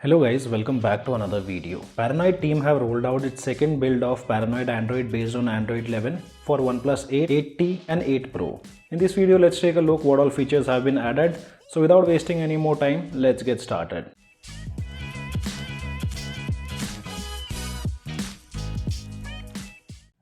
Hello guys, welcome back to another video. Paranoid team have rolled out its second build of Paranoid Android based on Android 11 for OnePlus 8, 8T and 8 Pro. In this video, let's take a look what all features have been added. So without wasting any more time, let's get started.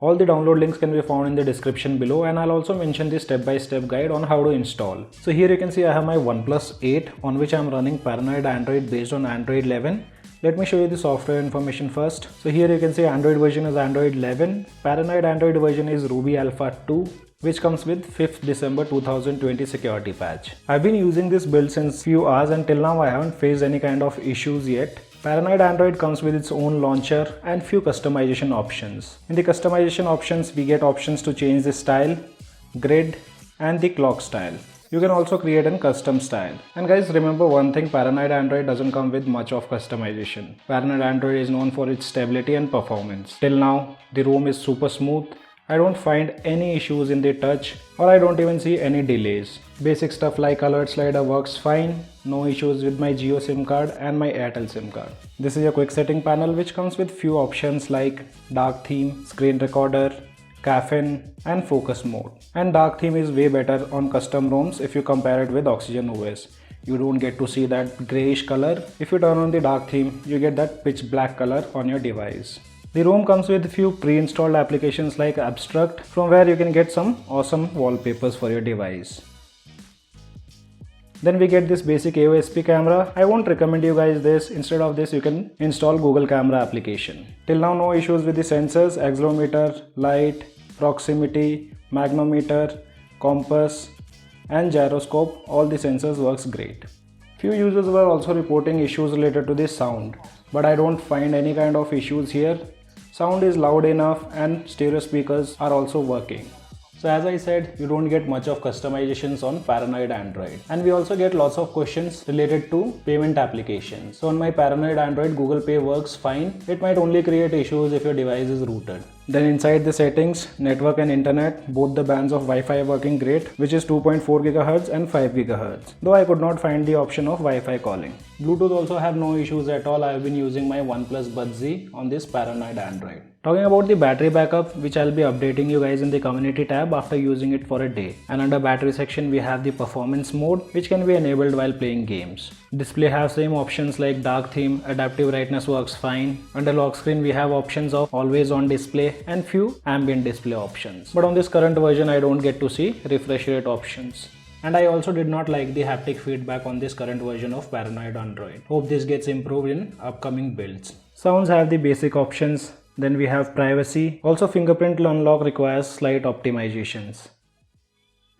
All the download links can be found in the description below, and I'll also mention the step-by-step guide on how to install. So here you can see I have my OnePlus 8 on which I'm running Paranoid Android based on Android 11. Let me show you the software information first. So here you can see Android version is Android 11. Paranoid Android version is Ruby Alpha 2, which comes with 5th December 2020 security patch. I've been using this build since few hours and till now I haven't faced any kind of issues yet. Paranoid Android comes with its own launcher and few customization options. In the customization options, we get options to change the style, grid and the clock style. You can also create a custom style. And guys, remember one thing, Paranoid Android doesn't come with much of customization. Paranoid Android is known for its stability and performance. Till now, the ROM is super smooth. I don't find any issues in the touch, or I don't even see any delays. Basic stuff like alert slider works fine, no issues with my Jio SIM card and my Airtel SIM card. This is a quick setting panel which comes with few options like dark theme, screen recorder, caffeine and focus mode. And dark theme is way better on custom ROMs if you compare it with Oxygen OS. You don't get to see that grayish color. If you turn on the dark theme, you get that pitch black color on your device. The ROM comes with a few pre-installed applications like Abstract, from where you can get some awesome wallpapers for your device. Then we get this basic AOSP camera. I won't recommend you guys this. Instead of this, you can install Google Camera application. Till now, no issues with the sensors, accelerometer, light, proximity, magnetometer, compass and gyroscope. All the sensors works great. Few users were also reporting issues related to the sound, but I don't find any kind of issues here. Sound is loud enough and stereo speakers are also working. So as I said, you don't get much of customizations on Paranoid Android. And we also get lots of questions related to payment applications. So on my Paranoid Android, Google Pay works fine. It might only create issues if your device is rooted. Then inside the settings, network and internet, both the bands of Wi-Fi are working great, which is 2.4 GHz and 5 GHz. Though I could not find the option of Wi-Fi calling. Bluetooth also have no issues at all. I have been using my OnePlus Buds Z on this Paranoid Android. Talking about the battery backup, which I'll be updating you guys in the community tab after using it for a day. And under battery section, we have the performance mode, which can be enabled while playing games. Display have same options like dark theme, adaptive brightness works fine. Under lock screen, we have options of always on display and few ambient display options. But on this current version, I don't get to see refresh rate options. And I also did not like the haptic feedback on this current version of Paranoid Android. Hope this gets improved in upcoming builds. Sounds have the basic options. Then we have privacy. Also fingerprint unlock requires slight optimizations.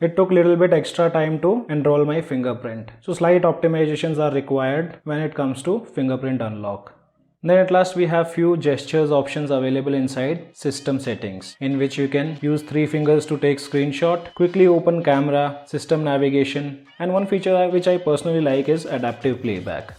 It took little bit extra time to enroll my fingerprint. So slight optimizations are required when it comes to fingerprint unlock. Then at last we have few gestures options available inside system settings, in which you can use 3 fingers to take screenshot, quickly open camera, system navigation, and one feature which I personally like is adaptive playback.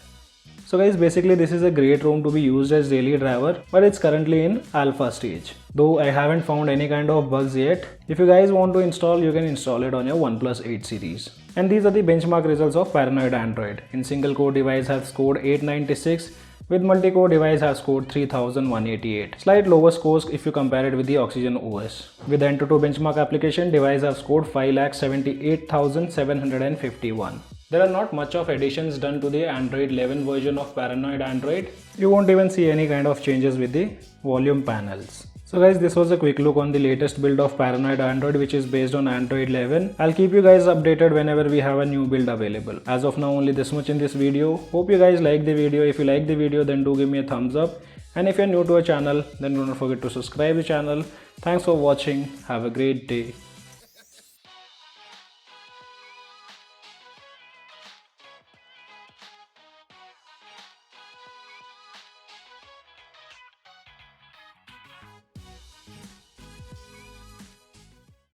So guys, basically this is a great ROM to be used as daily driver, but it's currently in alpha stage. Though I haven't found any kind of bugs yet. If you guys want to install, you can install it on your OnePlus 8 series. And these are the benchmark results of Paranoid Android. In single core device has scored 896, with multi-core device has scored 3188. Slight lower scores if you compare it with the Oxygen OS. With the Antutu benchmark application, device have scored 5,78,751. There are not much of additions done to the Android 11 version of Paranoid Android. You won't even see any kind of changes with the volume panels. So guys, this was a quick look on the latest build of Paranoid Android, which is based on Android 11. I'll keep you guys updated whenever we have a new build available. As of now, only this much in this video. Hope you guys like the video. If you like the video, then do give me a thumbs up. And if you're new to our channel, then don't forget to subscribe the channel. Thanks for watching. Have a great day.